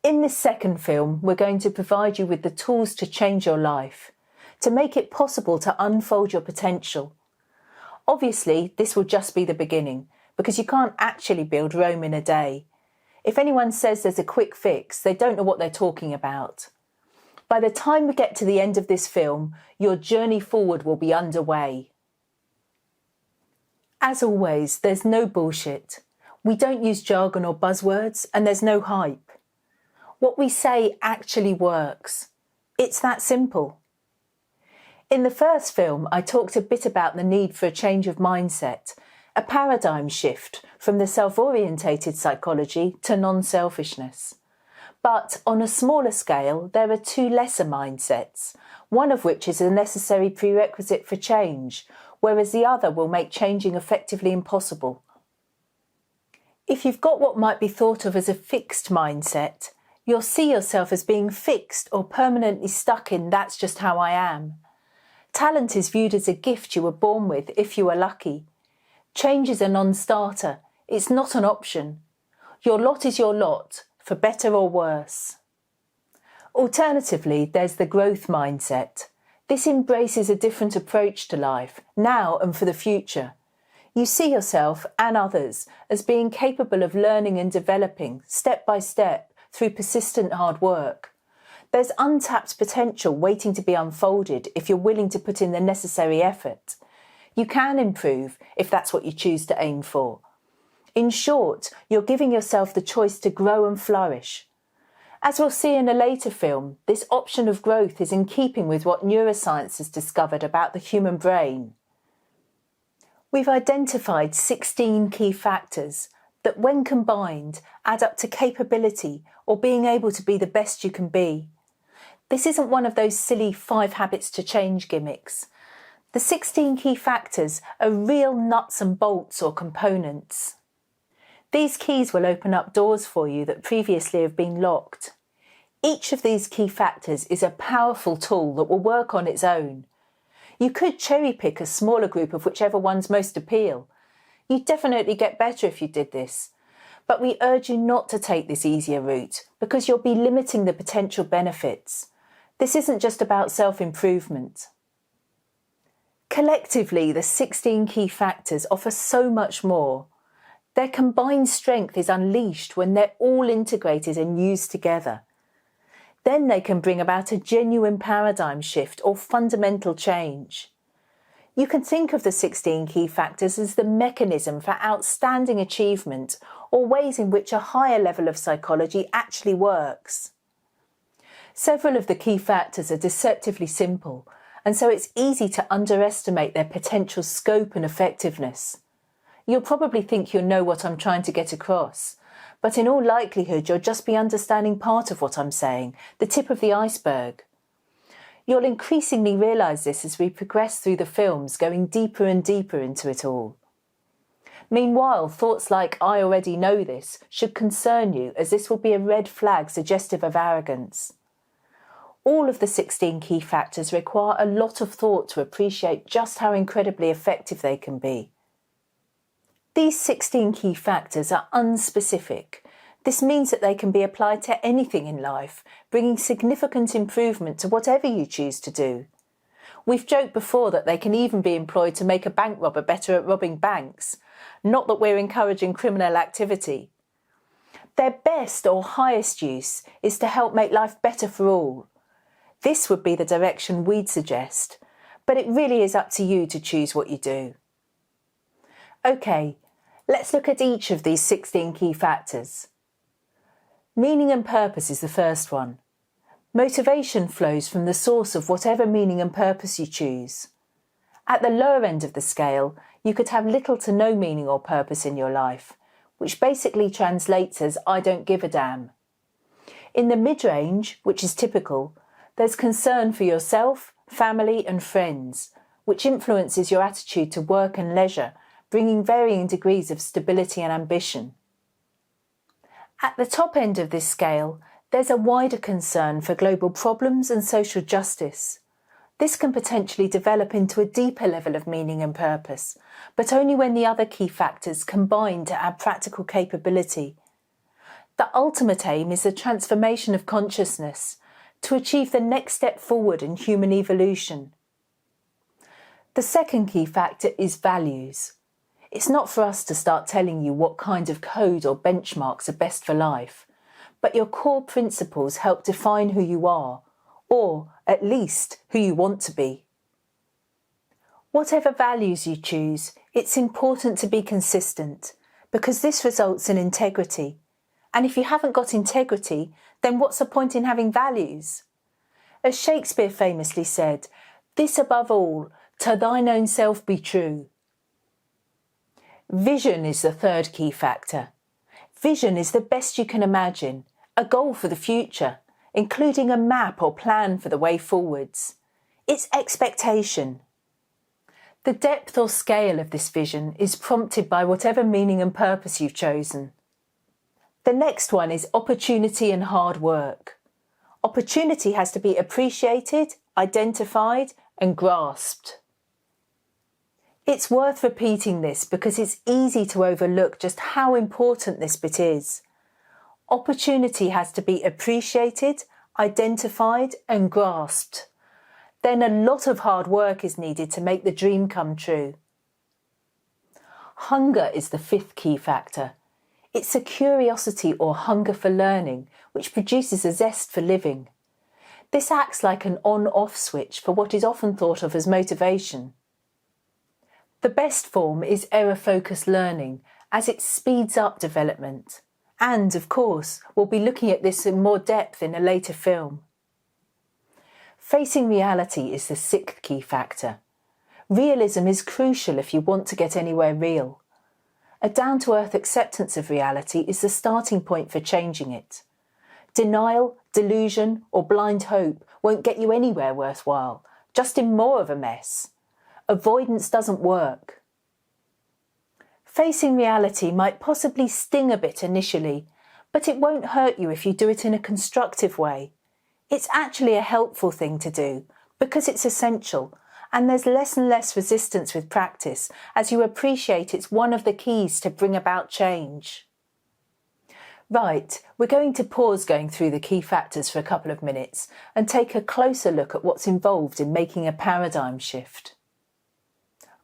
In this second film, we're going to provide you with the tools to change your life, to make it possible to unfold your potential. Obviously, this will just be the beginning, because you can't actually build Rome in a day. If anyone says there's a quick fix, they don't know what they're talking about. By the time we get to the end of this film, your journey forward will be underway. As always, there's no bullshit. We don't use jargon or buzzwords, and there's no hype. What we say actually works. It's that simple. In the first film, I talked a bit about the need for a change of mindset, a paradigm shift from the self-orientated psychology to non-selfishness. But on a smaller scale, there are two lesser mindsets, one of which is a necessary prerequisite for change, whereas the other will make changing effectively impossible. If you've got what might be thought of as a fixed mindset, you'll see yourself as being fixed or permanently stuck in "that's just how I am." Talent is viewed as a gift you were born with if you are lucky. Change is a non-starter. It's not an option. Your lot is your lot, for better or worse. Alternatively, there's the growth mindset. This embraces a different approach to life, now and for the future. You see yourself and others as being capable of learning and developing, step by step, through persistent hard work. There's untapped potential waiting to be unfolded if you're willing to put in the necessary effort. You can improve if that's what you choose to aim for. In short, you're giving yourself the choice to grow and flourish. As we'll see in a later film, this option of growth is in keeping with what neuroscience has discovered about the human brain. We've identified 16 key factors that, when combined, add up to capability or being able to be the best you can be. This isn't one of those silly 5 habits to change gimmicks. The 16 key factors are real nuts and bolts or components. These keys will open up doors for you that previously have been locked. Each of these key factors is a powerful tool that will work on its own. You could cherry pick a smaller group of whichever ones most appeal. You'd definitely get better if you did this. But we urge you not to take this easier route because you'll be limiting the potential benefits. This isn't just about self-improvement. Collectively, the 16 key factors offer so much more. Their combined strength is unleashed when they're all integrated and used together. Then they can bring about a genuine paradigm shift or fundamental change. You can think of the 16 key factors as the mechanism for outstanding achievement or ways in which a higher level of psychology actually works. Several of the key factors are deceptively simple, and so it's easy to underestimate their potential scope and effectiveness. You'll probably think you'll know what I'm trying to get across, but in all likelihood you'll just be understanding part of what I'm saying, the tip of the iceberg. You'll increasingly realise this as we progress through the films, going deeper and deeper into it all. Meanwhile, thoughts like "I already know this" should concern you, as this will be a red flag suggestive of arrogance. All of the 16 key factors require a lot of thought to appreciate just how incredibly effective they can be. These 16 key factors are unspecific. This means that they can be applied to anything in life, bringing significant improvement to whatever you choose to do. We've joked before that they can even be employed to make a bank robber better at robbing banks. Not that we're encouraging criminal activity. Their best or highest use is to help make life better for all. This would be the direction we'd suggest, but it really is up to you to choose what you do. Okay, let's look at each of these 16 key factors. Meaning and purpose is the first one. Motivation flows from the source of whatever meaning and purpose you choose. At the lower end of the scale, you could have little to no meaning or purpose in your life, which basically translates as "I don't give a damn." In the mid-range, which is typical, there's concern for yourself, family and friends, which influences your attitude to work and leisure, bringing varying degrees of stability and ambition. At the top end of this scale, there's a wider concern for global problems and social justice. This can potentially develop into a deeper level of meaning and purpose, but only when the other key factors combine to add practical capability. The ultimate aim is the transformation of consciousness to achieve the next step forward in human evolution. The second key factor is values. It's not for us to start telling you what kind of code or benchmarks are best for life, but your core principles help define who you are, or at least who you want to be. Whatever values you choose, it's important to be consistent, because this results in integrity. And if you haven't got integrity, then what's the point in having values? As Shakespeare famously said, "This above all, to thine own self be true." Vision is the third key factor. Vision is the best you can imagine, a goal for the future, including a map or plan for the way forwards. It's expectation. The depth or scale of this vision is prompted by whatever meaning and purpose you've chosen. The next one is opportunity and hard work. Opportunity has to be appreciated, identified, and grasped. It's worth repeating this because it's easy to overlook just how important this bit is. Opportunity has to be appreciated, identified, and grasped. Then a lot of hard work is needed to make the dream come true. Hunger is the fifth key factor. It's a curiosity or hunger for learning, which produces a zest for living. This acts like an on-off switch for what is often thought of as motivation. The best form is error-focused learning, as it speeds up development. And, of course, we'll be looking at this in more depth in a later film. Facing reality is the sixth key factor. Realism is crucial if you want to get anywhere real. A down-to-earth acceptance of reality is the starting point for changing it. Denial, delusion, or blind hope won't get you anywhere worthwhile, just in more of a mess. Avoidance doesn't work. Facing reality might possibly sting a bit initially, but it won't hurt you if you do it in a constructive way. It's actually a helpful thing to do because it's essential, and there's less and less resistance with practice as you appreciate it's one of the keys to bring about change. Right, we're going to pause going through the key factors for a couple of minutes and take a closer look at what's involved in making a paradigm shift.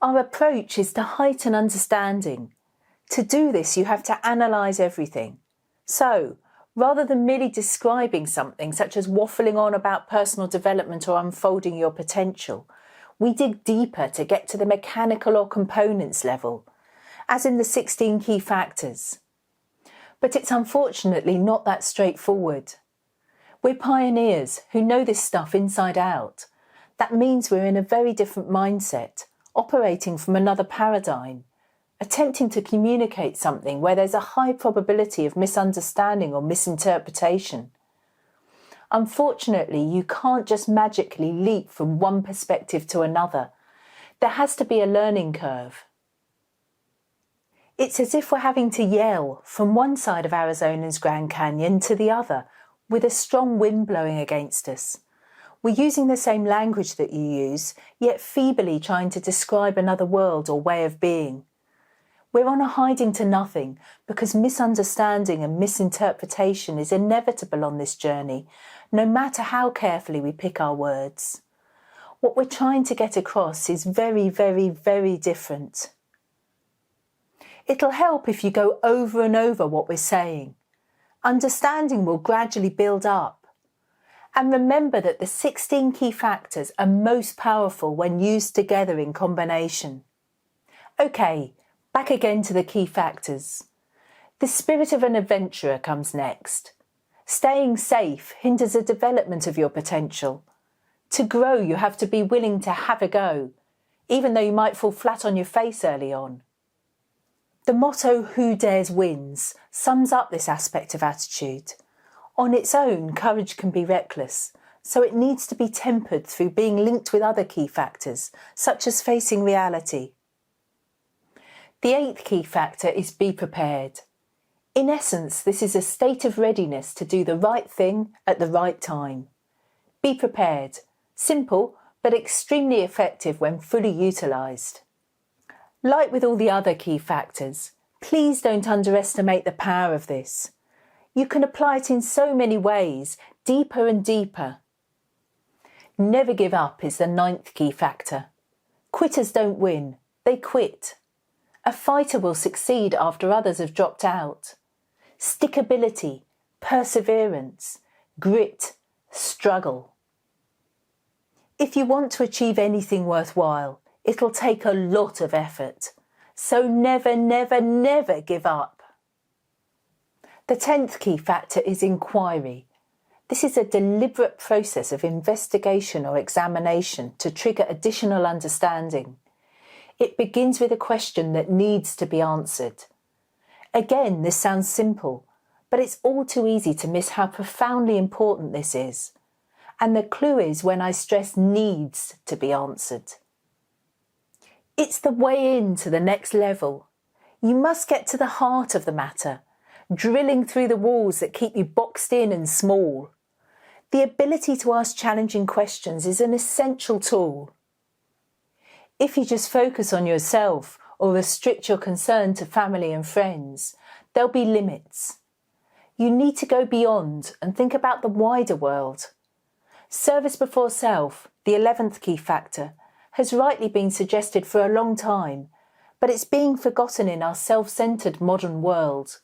Our approach is to heighten understanding. To do this, you have to analyse everything. So, rather than merely describing something, such as waffling on about personal development or unfolding your potential, we dig deeper to get to the mechanical or components level, as in the 16 key factors. But it's unfortunately not that straightforward. We're pioneers who know this stuff inside out. That means we're in a very different mindset, operating from another paradigm, attempting to communicate something where there's a high probability of misunderstanding or misinterpretation. Unfortunately, you can't just magically leap from one perspective to another. There has to be a learning curve. It's as if we're having to yell from one side of Arizona's Grand Canyon to the other, with a strong wind blowing against us. We're using the same language that you use, yet feebly trying to describe another world or way of being. We're on a hiding to nothing because misunderstanding and misinterpretation is inevitable on this journey, no matter how carefully we pick our words. What we're trying to get across is very, very, very different. It'll help if you go over and over what we're saying. Understanding will gradually build up. And remember that the 16 key factors are most powerful when used together in combination. Okay, back again to the key factors. The spirit of an adventurer comes next. Staying safe hinders the development of your potential. To grow, you have to be willing to have a go, even though you might fall flat on your face early on. The motto, "Who dares wins," sums up this aspect of attitude. On its own, courage can be reckless, so it needs to be tempered through being linked with other key factors, such as facing reality. The eighth key factor is be prepared. In essence, this is a state of readiness to do the right thing at the right time. Be prepared. Simple, but extremely effective when fully utilised. Like with all the other key factors, please don't underestimate the power of this. You can apply it in so many ways, deeper and deeper. Never give up is the 9th key factor. Quitters don't win, they quit. A fighter will succeed after others have dropped out. Stickability, perseverance, grit, struggle. If you want to achieve anything worthwhile, it'll take a lot of effort. So never, never, never give up. The 10th key factor is inquiry. This is a deliberate process of investigation or examination to trigger additional understanding. It begins with a question that needs to be answered. Again, this sounds simple, but it's all too easy to miss how profoundly important this is. And the clue is when I stress needs to be answered. It's the way into the next level. You must get to the heart of the matter, drilling through the walls that keep you boxed in and small. The ability to ask challenging questions is an essential tool. If you just focus on yourself or restrict your concern to family and friends, there'll be limits. You need to go beyond and think about the wider world. Service before self, the 11th key factor, has rightly been suggested for a long time, but it's being forgotten in our self-centred modern world.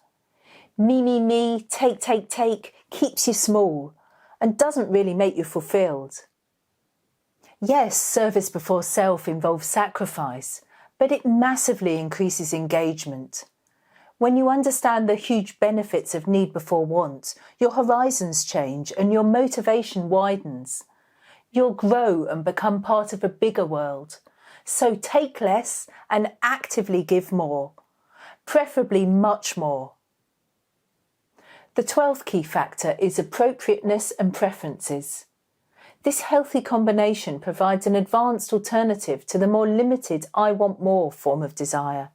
Me, take, keeps you small and doesn't really make you fulfilled. Yes, service before self involves sacrifice, but it massively increases engagement. When you understand the huge benefits of need before want, your horizons change and your motivation widens. You'll grow and become part of a bigger world. So take less and actively give more, preferably much more. The 12th key factor is appropriateness and preferences. This healthy combination provides an advanced alternative to the more limited I want more form of desire.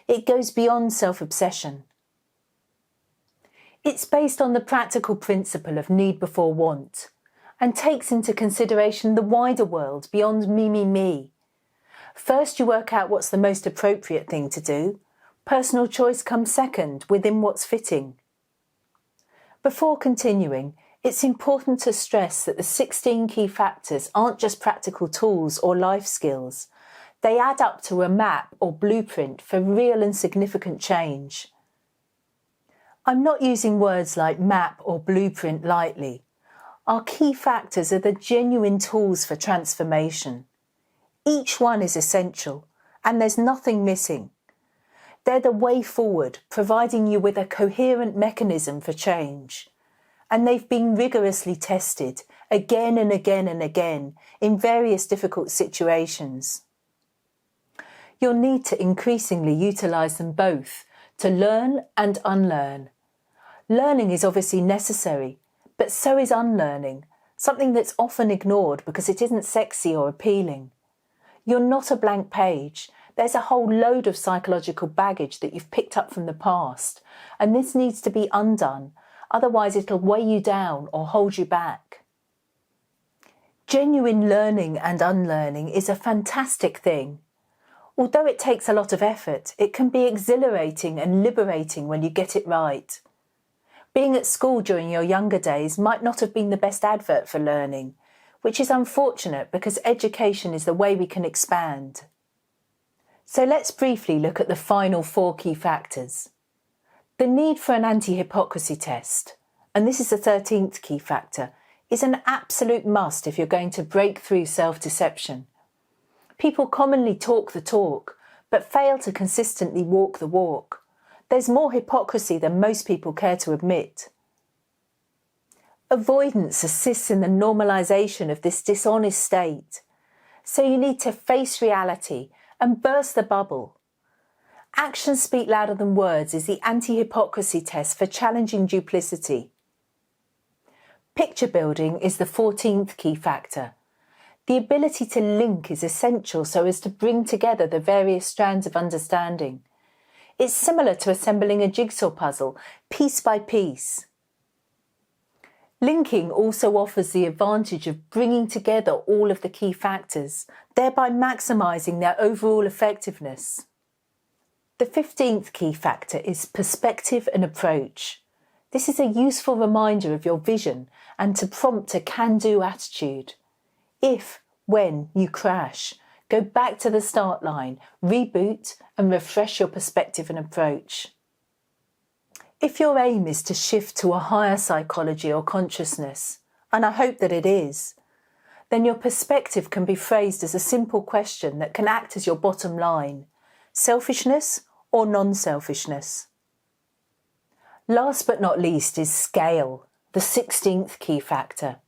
It goes beyond self-obsession. It's based on the practical principle of need before want and takes into consideration the wider world beyond me. First, you work out what's the most appropriate thing to do. Personal choice comes second, within what's fitting. Before continuing, it's important to stress that the 16 key factors aren't just practical tools or life skills. They add up to a map or blueprint for real and significant change. I'm not using words like map or blueprint lightly. Our key factors are the genuine tools for transformation. Each one is essential, and there's nothing missing. They're the way forward, providing you with a coherent mechanism for change. And they've been rigorously tested again and again and again in various difficult situations. You'll need to increasingly utilise them both to learn and unlearn. Learning is obviously necessary, but so is unlearning, something that's often ignored because it isn't sexy or appealing. You're not a blank page. There's a whole load of psychological baggage that you've picked up from the past, and this needs to be undone, otherwise it'll weigh you down or hold you back. Genuine learning and unlearning is a fantastic thing. Although it takes a lot of effort, it can be exhilarating and liberating when you get it right. Being at school during your younger days might not have been the best advert for learning, which is unfortunate because education is the way we can expand. So let's briefly look at the final 4 key factors. The need for an anti-hypocrisy test, and this is the 13th key factor, is an absolute must if you're going to break through self-deception. People commonly talk the talk, but fail to consistently walk the walk. There's more hypocrisy than most people care to admit. Avoidance assists in the normalisation of this dishonest state. So you need to face reality and burst the bubble. Actions speak louder than words is the anti-hypocrisy test for challenging duplicity. Picture building is the 14th key factor. The ability to link is essential so as to bring together the various strands of understanding. It's similar to assembling a jigsaw puzzle, piece by piece. Linking also offers the advantage of bringing together all of the key factors, thereby maximising their overall effectiveness. The 15th key factor is perspective and approach. This is a useful reminder of your vision and to prompt a can-do attitude. If, when you crash, go back to the start line, reboot and refresh your perspective and approach. If your aim is to shift to a higher psychology or consciousness, and I hope that it is, then your perspective can be phrased as a simple question that can act as your bottom line: selfishness or non-selfishness. Last but not least is scale, the 16th key factor.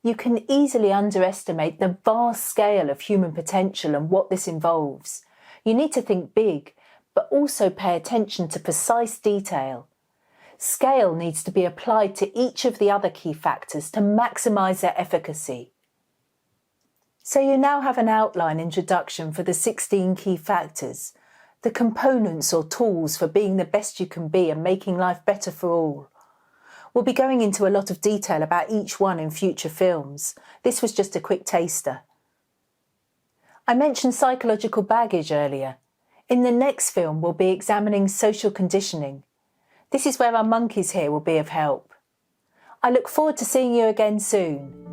You can easily underestimate the vast scale of human potential and what this involves. You need to think big, but also pay attention to precise detail. Scale needs to be applied to each of the other key factors to maximise their efficacy. So you now have an outline introduction for the 16 key factors, the components or tools for being the best you can be and making life better for all. We'll be going into a lot of detail about each one in future films. This was just a quick taster. I mentioned psychological baggage earlier. In the next film, we'll be examining social conditioning. This is where our monkeys here will be of help. I look forward to seeing you again soon.